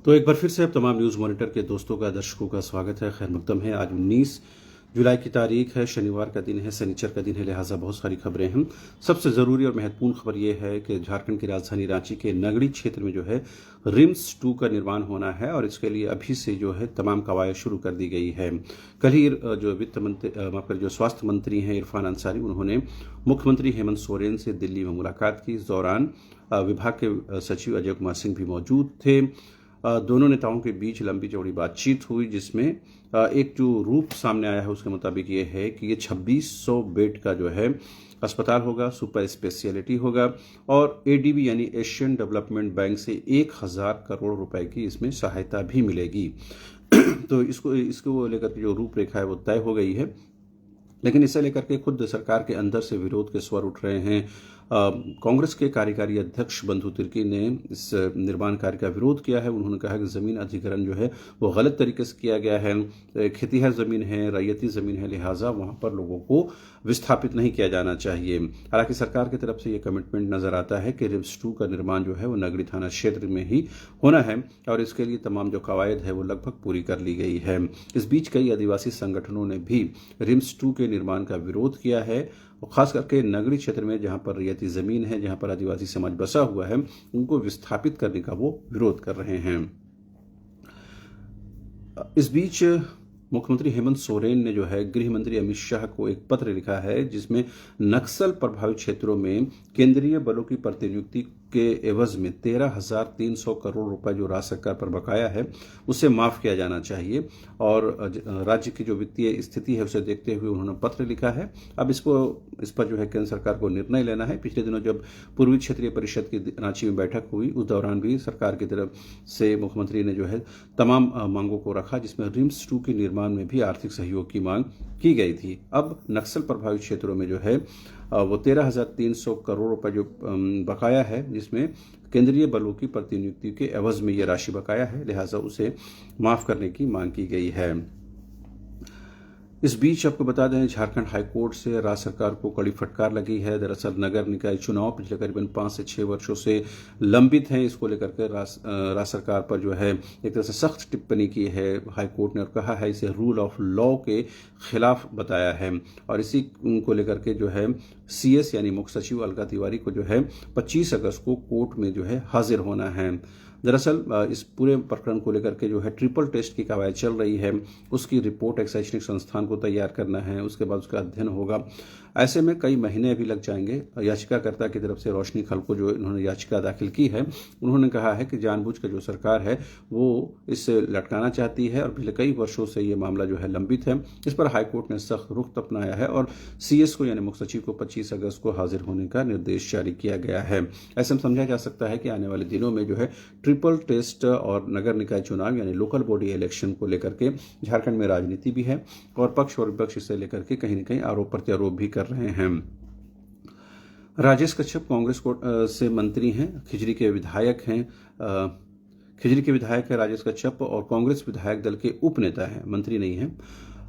तो एक बार फिर से अब तमाम न्यूज़ मॉनिटर के दोस्तों का दर्शकों का स्वागत है। खैर मकदम है। आज 19 जुलाई की तारीख है, शनिवार का दिन है, शनिचर का दिन है, लिहाजा बहुत सारी खबरें हैं। सबसे ज़रूरी और महत्वपूर्ण खबर यह है कि झारखंड की राजधानी रांची के नगड़ी क्षेत्र में जो है रिम्स 2 का निर्माण होना है और इसके लिए अभी से जो है तमाम कवायद शुरू कर दी गई है। कल ही जो वित्त मंत्री जो स्वास्थ्य मंत्री हैं इरफान अंसारी, उन्होंने मुख्यमंत्री हेमंत सोरेन से दिल्ली में मुलाकात की। इस दौरान विभाग के सचिव अजय कुमार सिंह भी मौजूद थे। दोनों नेताओं के बीच लंबी चौड़ी बातचीत हुई, जिसमें एक जो रूप सामने आया है उसके मुताबिक ये है कि ये 2600 बेड का जो है अस्पताल होगा, सुपर स्पेशलिटी होगा और एडीबी यानी एशियन डेवलपमेंट बैंक से 1000 करोड़ रुपए की इसमें सहायता भी मिलेगी। तो इसको लेकर के जो रूपरेखा है वो तय हो गई है, लेकिन इसे लेकर के खुद सरकार के अंदर से विरोध के स्वर उठ रहे हैं। कांग्रेस के कार्यकारी अध्यक्ष बंधु तिर्की ने इस निर्माण कार्य का विरोध किया है। उन्होंने कहा कि जमीन अधिग्रहण जो है वो गलत तरीके से किया गया है। खेतीहर जमीन है, रैयती जमीन है, लिहाजा वहां पर लोगों को विस्थापित नहीं किया जाना चाहिए। हालांकि सरकार की तरफ से ये कमिटमेंट नजर आता है कि रिम्स 2 का निर्माण जो है वो नगरी थाना क्षेत्र में ही होना है और इसके लिए तमाम जो कवायद है वो लगभग पूरी कर ली गई है। इस बीच कई आदिवासी संगठनों ने भी रिम्स 2 के निर्माण का विरोध किया है और खास करके नगरी क्षेत्र में जहां पर रैयती जमीन है, जहां पर आदिवासी समाज बसा हुआ है, उनको विस्थापित करने का वो विरोध कर रहे हैं। इस बीच मुख्यमंत्री हेमंत सोरेन ने जो है गृह मंत्री अमित शाह को एक पत्र लिखा है, जिसमें नक्सल प्रभावित क्षेत्रों में केंद्रीय बलों की प्रतिनियुक्ति के एवज में 13,300 करोड़ रुपए जो राज्य सरकार पर बकाया है उसे माफ किया जाना चाहिए और राज्य की जो वित्तीय स्थिति है उसे देखते हुए उन्होंने पत्र लिखा है। अब इस पर जो है केंद्र सरकार को निर्णय लेना है। पिछले दिनों जब पूर्वी क्षेत्रीय परिषद की रांची में बैठक हुई, उस दौरान भी सरकार की तरफ से मुख्यमंत्री ने जो है तमाम मांगों को रखा, जिसमें रिम्स 2 के निर्माण में भी आर्थिक सहयोग की मांग की गई थी। अब नक्सल प्रभावित क्षेत्रों में जो है वो 13,300 करोड़ रुपए जो बकाया है, जिसमें केंद्रीय बलों की प्रतिनियुक्ति के एवज में ये राशि बकाया है, लिहाजा उसे माफ करने की मांग की गई है। इस बीच आपको बता दें, झारखंड हाईकोर्ट से राज्य सरकार को कड़ी फटकार लगी है। दरअसल नगर निकाय चुनाव पिछले करीबन 5 से 6 वर्षों से लंबित हैं। इसको लेकर के राज्य सरकार पर जो है एक तरह से सख्त टिप्पणी की है हाईकोर्ट ने और कहा है इसे रूल ऑफ लॉ के खिलाफ बताया है और इसी को लेकर के जो है सीएस यानी मुख्य सचिव अलका तिवारी को जो है 25 अगस्त को कोर्ट में जो है हाजिर होना है। दरअसल इस पूरे प्रकरण को लेकर के जो है ट्रिपल टेस्ट की कवायद चल रही है, उसकी रिपोर्ट एक शैक्षणिक संस्थान को तैयार करना है, उसके बाद उसका अध्ययन होगा। ऐसे में कई महीने अभी लग जाएंगे। याचिकाकर्ता की तरफ से रोशनी खल को जो इन्होंने याचिका दाखिल की है, उन्होंने कहा है कि जानबूझकर जो सरकार है वो इससे लटकाना चाहती है और पिछले कई वर्षों से ये मामला जो है लंबित है। इस पर हाईकोर्ट ने सख्त रुख अपनाया है और सीएस को यानी मुख्य सचिव को 25 अगस्त को हाजिर होने का निर्देश जारी किया गया है। ऐसे में समझा जा सकता है कि आने वाले दिनों में जो है ट्रिपल टेस्ट और नगर निकाय चुनाव यानी लोकल बॉडी इलेक्शन को लेकर के झारखंड में राजनीति भी है और पक्ष और विपक्ष इसे लेकर के कहीं न कहीं आरोप प्रत्यारोप भी कर रहे हैं। राजेश कश्यप कांग्रेस से मंत्री हैं, खिजरी के विधायक हैं। खिजरी के विधायक है राजेश कश्यप और कांग्रेस विधायक दल के उपनेता हैं, मंत्री नहीं हैं।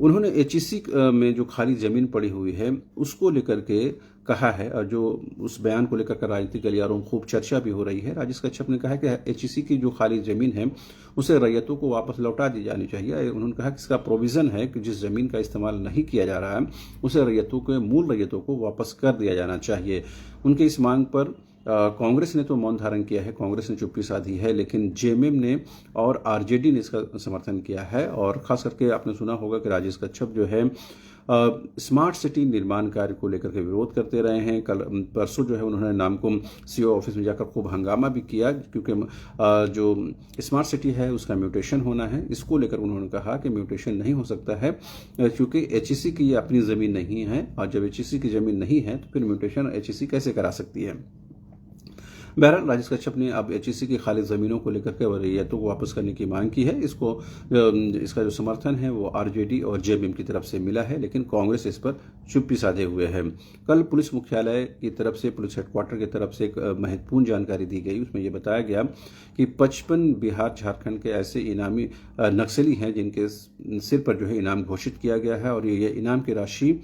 उन्होंने एचईसी में जो खाली जमीन पड़ी हुई है उसको लेकर के कहा है और जो उस बयान को लेकर राजनीतिक गलियारों में खूब चर्चा भी हो रही है। राजेश कश्यप ने कहा है कि एचईसी की जो खाली जमीन है उसे रैयतों को वापस लौटा दी जानी चाहिए। उन्होंने कहा कि इसका प्रोविजन है कि जिस जमीन का इस्तेमाल नहीं किया जा रहा है उसे रैयतों के मूल रैयतों को वापस कर दिया जाना चाहिए। उनकी इस मांग पर कांग्रेस ने तो मौन धारण किया है, कांग्रेस ने चुप्पी साधी है, लेकिन जेएमएम ने और आरजेडी ने इसका समर्थन किया है। और खास करके आपने सुना होगा कि राजेश कश्यप जो है स्मार्ट सिटी निर्माण कार्य को लेकर के विरोध करते रहे हैं। कल परसों जो है उन्होंने नामकुम सीओ ऑफिस में जाकर खूब हंगामा भी किया, क्योंकि जो स्मार्ट सिटी है उसका म्यूटेशन होना है। इसको लेकर उन्होंने कहा कि म्यूटेशन नहीं हो सकता है क्योंकि एचईसी की ये अपनी जमीन नहीं है और जब एचईसी की जमीन नहीं है तो फिर म्यूटेशन एचईसी कैसे करा सकती है। बहरहाल राजेश कश्यप ने अब एचईसी की खाली जमीनों को लेकर के रैयतों को वापस करने की मांग की है। इसका जो समर्थन है वो आरजेडी और जेएमएम की तरफ से मिला है, लेकिन कांग्रेस इस पर चुप्पी साधे हुए है। कल पुलिस मुख्यालय की तरफ से, पुलिस हेडक्वार्टर की तरफ से एक महत्वपूर्ण जानकारी दी गई। उसमें यह बताया गया कि 55 बिहार झारखंड के ऐसे इनामी नक्सली हैं जिनके सिर पर जो है इनाम घोषित किया गया है और ये इनाम की राशि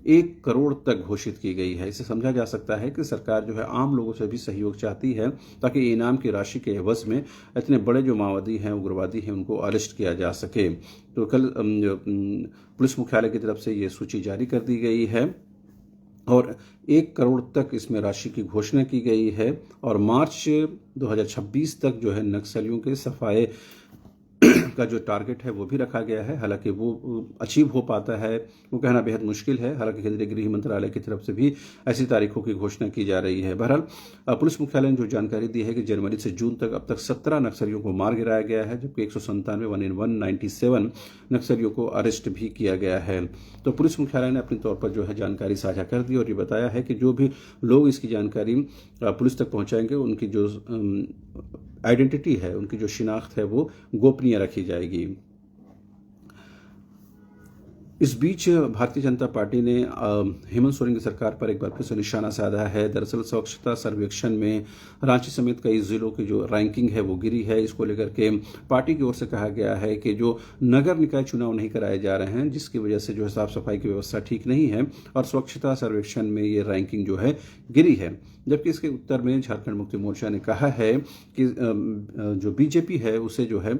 1 करोड़ तक घोषित की गई है। इसे समझा जा सकता है कि सरकार जो है आम लोगों से भी सहयोग चाहती है ताकि इनाम की राशि के एवज में इतने बड़े जो माओवादी हैं, उग्रवादी हैं, उनको अरेस्ट किया जा सके। तो कल पुलिस मुख्यालय की तरफ से ये सूची जारी कर दी गई है और 1 करोड़ तक इसमें राशि की घोषणा की गई है और मार्च 2026 तक जो है नक्सलियों के सफाए का जो टारगेट है वो भी रखा गया है। हालांकि वो अचीव हो पाता है वो कहना बेहद मुश्किल है। हालांकि केंद्रीय गृह मंत्रालय की तरफ से भी ऐसी तारीखों की घोषणा की जा रही है। बहरहाल पुलिस मुख्यालय ने जो जानकारी दी है कि जनवरी से जून तक अब तक 17 नक्सलियों को मार गिराया गया है, जबकि 197 नक्सलियों को अरेस्ट भी किया गया है। तो पुलिस मुख्यालय ने अपने तौर पर जो है जानकारी साझा कर दी और ये बताया है कि जो भी लोग इसकी जानकारी पुलिस तक पहुंचाएंगे उनकी जो आइडेंटिटी है, उनकी जो शिनाख्त है वो गोपनीय रखी जाएगी। इस बीच भारतीय जनता पार्टी ने हेमंत सोरेन की सरकार पर एक बार फिर से निशाना साधा है। दरअसल स्वच्छता सर्वेक्षण में रांची समेत कई जिलों की जो रैंकिंग है वो गिरी है। इसको लेकर के पार्टी की ओर से कहा गया है कि जो नगर निकाय चुनाव नहीं कराए जा रहे हैं, जिसकी वजह से जो है साफ सफाई की व्यवस्था ठीक नहीं है और स्वच्छता सर्वेक्षण में ये रैंकिंग जो है गिरी है। जबकि इसके उत्तर में झारखंड मुक्ति मोर्चा ने कहा है कि जो बीजेपी है उसे जो है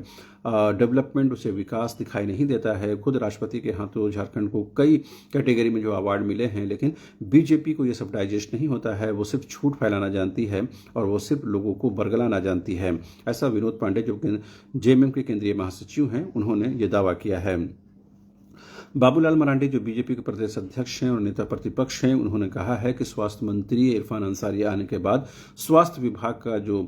डेवलपमेंट, उसे विकास दिखाई नहीं देता है। खुद राष्ट्रपति के हाथों झारखंड को कई कैटेगरी में जो अवार्ड मिले हैं, लेकिन बीजेपी को ये सब डाइजेस्ट नहीं होता है। वो सिर्फ झूठ फैलाना जानती है और वो सिर्फ लोगों को बरगलाना जानती है। ऐसा विनोद पांडे जो जेएमएम के केंद्रीय महासचिव हैं, उन्होंने ये दावा किया है। बाबूलाल मरांडी जो बीजेपी के प्रदेश अध्यक्ष हैं और नेता प्रतिपक्ष हैं, उन्होंने कहा है कि स्वास्थ्य मंत्री इरफान अंसारी आने के बाद स्वास्थ्य विभाग का जो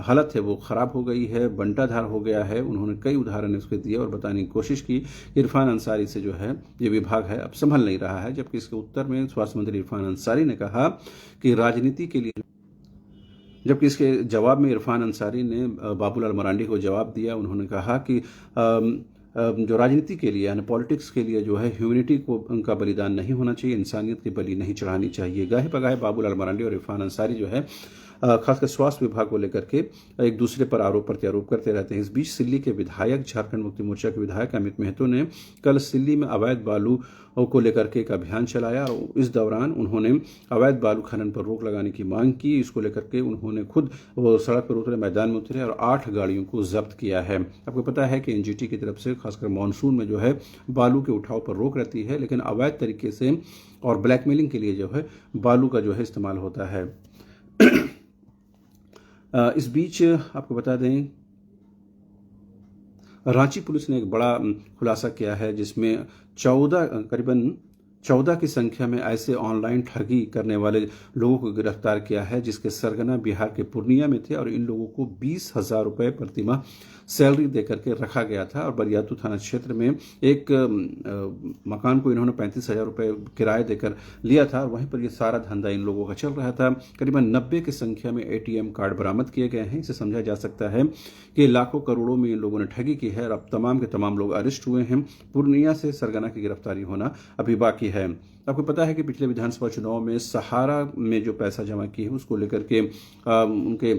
हालत है वो खराब हो गई है, बंटाधार हो गया है। उन्होंने कई उदाहरण उसके दिए और बताने की कोशिश की कि इरफान अंसारी से जो है ये विभाग है अब संभल नहीं रहा है। जबकि इसके उत्तर में स्वास्थ्य मंत्री इरफान अंसारी ने कहा कि राजनीति के लिए, जबकि इसके जवाब में इरफान अंसारी ने बाबूलाल मरांडी को जवाब दिया। उन्होंने कहा कि जो राजनीति के लिए यानी पॉलिटिक्स के लिए जो है ह्यूमैनिटी को उनका बलिदान नहीं होना चाहिए, इंसानियत की बलि नहीं चढ़ानी चाहिए। गाहे बगाहे बाबूलाल मरांडी और इरफान अंसारी जो है खासकर स्वास्थ्य विभाग को लेकर के एक दूसरे पर आरोप प्रत्यारोप करते रहते हैं। इस बीच सिल्ली के विधायक, झारखंड मुक्ति मोर्चा के विधायक अमित महतो ने कल सिल्ली में अवैध बालू को लेकर के एक अभियान चलाया और इस दौरान उन्होंने अवैध बालू खनन पर रोक लगाने की मांग की। इसको लेकर के उन्होंने खुद वो सड़क पर उतरे, मैदान में उतरे और 8 गाड़ियों को जब्त किया है। आपको पता है कि एनजीटी की तरफ से खासकर मानसून में जो है बालू के उठाव पर रोक रहती है, लेकिन अवैध तरीके से और ब्लैकमेलिंग के लिए जो है बालू का जो है इस्तेमाल होता है। इस बीच आपको बता दें, रांची पुलिस ने एक बड़ा खुलासा किया है जिसमें करीबन 14 की संख्या में ऐसे ऑनलाइन ठगी करने वाले लोगों को गिरफ्तार किया है जिसके सरगना बिहार के पूर्णिया में थे और इन लोगों को 20,000 रुपये प्रतिमाह सैलरी देकर के रखा गया था। और बरियातू थाना क्षेत्र में एक मकान को इन्होंने 35,000 रुपये किराए देकर लिया था और वहीं पर ये सारा धंधा इन लोगों का चल रहा था। करीबन 90 की संख्या में एटीएम कार्ड बरामद किए गए हैं। इसे समझा जा सकता है कि लाखों करोड़ों में इन लोगों ने ठगी की है और अब तमाम के तमाम लोग अरेस्ट हुए हैं। पूर्णिया से सरगना की गिरफ्तारी होना अभी बाकी है। आपको पता है कि पिछले विधानसभा चुनाव में सहारा में जो पैसा जमा की है उसको लेकर के उनके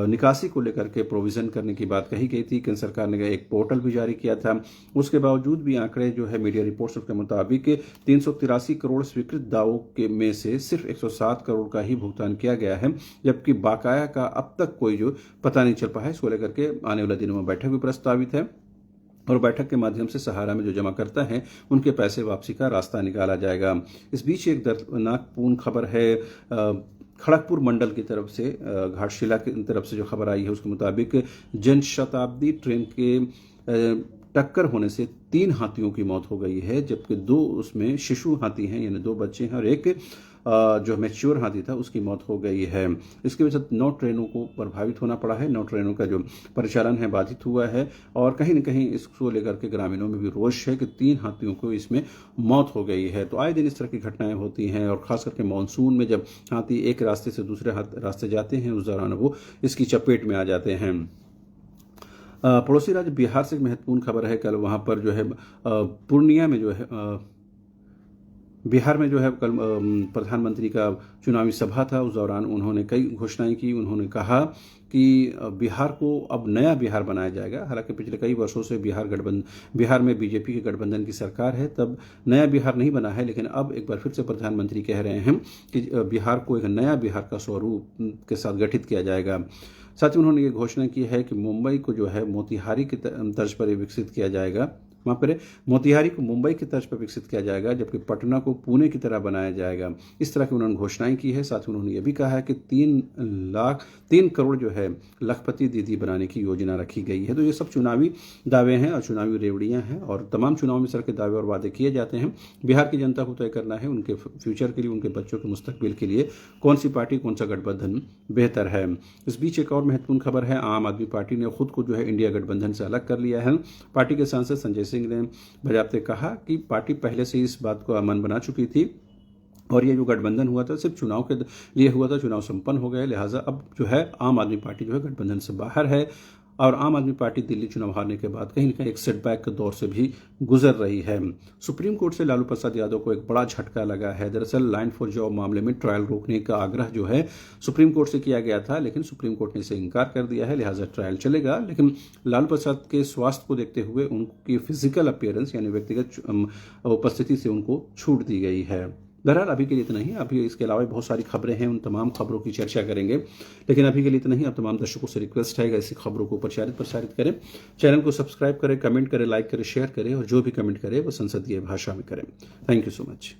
निकासी को लेकर के प्रोविजन करने की बात कही गई थी। केंद्र सरकार ने एक पोर्टल भी जारी किया था। उसके बावजूद भी आंकड़े जो है मीडिया रिपोर्ट्स के मुताबिक 383 करोड़ स्वीकृत दावों के में से सिर्फ 107 करोड़ का ही भुगतान किया गया है, जबकि बाकाया का अब तक कोई जो पता नहीं चल पाया है। इसको लेकर के आने वाले दिनों में बैठक भी प्रस्तावित है और बैठक के माध्यम से सहारा में जो जमा करता है उनके पैसे वापसी का रास्ता निकाला जाएगा। इस बीच एक दर्दनाकपूर्ण खबर है खड़गपुर मंडल की तरफ से, घाटशिला की तरफ से जो खबर आई है उसके मुताबिक जनशताब्दी ट्रेन के टक्कर होने से 3 हाथियों की मौत हो गई है, जबकि 2 उसमें शिशु हाथी हैं यानी 2 बच्चे हैं और एक जो मैच्योर हाथी था उसकी मौत हो गई है। इसकी वजह से 9 ट्रेनों को प्रभावित होना पड़ा है। 9 ट्रेनों का जो परिचालन है बाधित हुआ है और कहीं न कहीं इसको लेकर के ग्रामीणों में भी रोष है कि 3 हाथियों को इसमें मौत हो गई है। तो आए दिन इस तरह की घटनाएं होती हैं और खास करके मानसून में जब हाथी एक रास्ते से दूसरे रास्ते जाते हैं उस दौरान वो इसकी चपेट में आ जाते हैं। पड़ोसी राज्य बिहार से एक महत्वपूर्ण खबर है। कल वहां पर जो है पूर्णिया में जो है बिहार में जो है कल प्रधानमंत्री का चुनावी सभा था, उस दौरान उन्होंने कई घोषणाएं की। उन्होंने कहा कि बिहार को अब नया बिहार बनाया जाएगा। हालांकि पिछले कई वर्षों से बिहार में बीजेपी के गठबंधन की सरकार है, तब नया बिहार नहीं बना है, लेकिन अब एक बार फिर से प्रधानमंत्री कह रहे हैं कि बिहार को एक नया बिहार का स्वरूप के साथ गठित किया जाएगा। साथ ही उन्होंने ये घोषणा की है कि मुंबई को जो है मोतिहारी की तर्ज पर विकसित किया जाएगा। वहाँ पर मोतिहारी को मुंबई की तर्ज पर विकसित किया जाएगा, जबकि पटना को पुणे की तरह बनाया जाएगा। इस तरह की उन्होंने घोषणाएं की है। साथ ही उन्होंने ये भी कहा है कि 3 करोड़ जो है लखपति दीदी बनाने की योजना रखी गई है। तो ये सब चुनावी दावे हैं और चुनावी रेवड़ियां हैं, और तमाम चुनाव में सर के दावे और वादे किए जाते हैं। बिहार की जनता को तय करना है उनके फ्यूचर के लिए, उनके बच्चों के मुस्तकबिल के लिए कौन सी पार्टी, कौन सा गठबंधन बेहतर है। इस बीच एक और महत्वपूर्ण खबर है, आम आदमी पार्टी ने खुद को जो है इंडिया गठबंधन से अलग कर लिया है। पार्टी के सांसद संजय सिंह ने बजाते कहा कि पार्टी पहले से इस बात को अमन बना चुकी थी, और ये जो गठबंधन हुआ था सिर्फ चुनाव के लिए हुआ था, चुनाव संपन्न हो गए, लिहाजा अब जो है आम आदमी पार्टी जो है गठबंधन से बाहर है। और आम आदमी पार्टी दिल्ली चुनाव हारने के बाद कहीं न कहीं एक सेटबैक के दौर से भी गुजर रही है। सुप्रीम कोर्ट से लालू प्रसाद यादव को एक बड़ा झटका लगा है। दरअसल लाइन फॉर जॉब मामले में ट्रायल रोकने का आग्रह जो है सुप्रीम कोर्ट से किया गया था, लेकिन सुप्रीम कोर्ट ने इसे इनकार कर दिया है, लिहाजा ट्रायल चलेगा। लेकिन लालू प्रसाद के स्वास्थ्य को देखते हुए उनकी फिजिकल अपीयरेंस यानी व्यक्तिगत उपस्थिति से उनको छूट दी गई है। बहरहाल अभी के लिए इतना ही। अभी इसके अलावा बहुत सारी खबरें हैं, उन तमाम खबरों की चर्चा करेंगे, लेकिन अभी के लिए इतना ही। अब तमाम दर्शकों से रिक्वेस्ट है कि ऐसी खबरों को प्रसारित करें, चैनल को सब्सक्राइब करें, कमेंट करें, लाइक करें, शेयर करें, और जो भी कमेंट करें वो संसदीय भाषा में करें। Thank you so much.